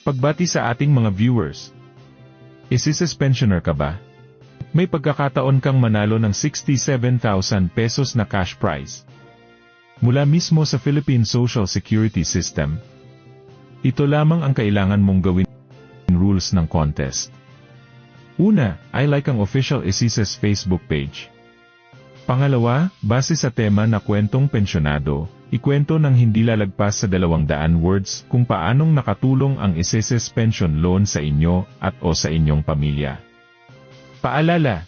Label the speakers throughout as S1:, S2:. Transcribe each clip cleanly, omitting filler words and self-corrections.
S1: Pagbati sa ating mga viewers. Isi-suspensioner ka ba? May pagkakataon kang manalo ng 67,000 pesos na cash prize. Mula mismo sa Philippine Social Security System. Ito lamang ang kailangan mong gawin. Rules ng contest. Una, like ang official Isises Facebook page. Pangalawa, base sa tema na kwentong pensyonado, ikwento ng hindi lalagpas sa 200 words kung paanong nakatulong ang Isises Pension Loan sa inyo at o sa inyong pamilya. Paalala,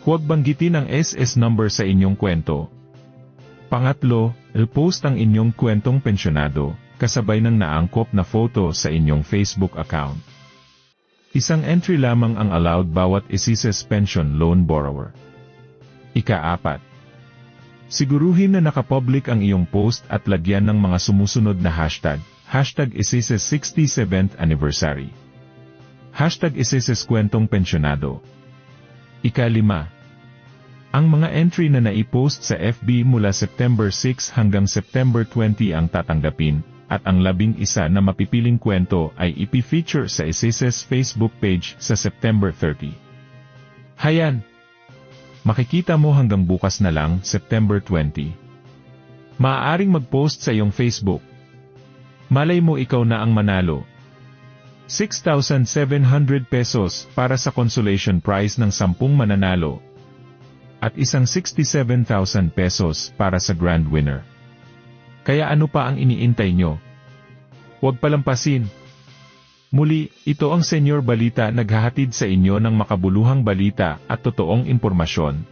S1: huwag banggitin ang SS number sa inyong kwento. Pangatlo, i-post ang inyong kwentong pensyonado, kasabay ng naangkop na photo sa inyong Facebook account. Isang entry lamang ang allowed bawat Isises Pension Loan borrower. Ika-4. Siguruhin na nakapublic ang iyong post at lagyan ng mga sumusunod na hashtag, #Isises 67th Anniversary. #Isises Kwentong Pensyonado. Ika-5. Ang mga entry na naipost sa FB mula September 6 hanggang September 20 ang tatanggapin, at ang 11 na mapipiling kwento ay ipi-feature sa Isises Facebook page sa September 30. Hayan! Makikita mo hanggang bukas na lang, September 20. Maaaring mag-post sa iyong Facebook. Malay mo ikaw na ang manalo. 6,700 pesos para sa consolation prize ng 10 mananalo. At isang 67,000 pesos para sa grand winner. Kaya ano pa ang iniintay nyo? Huwag palampasin. Muli, ito ang Senyor Balita naghahatid sa inyo ng makabuluhang balita at totoong impormasyon.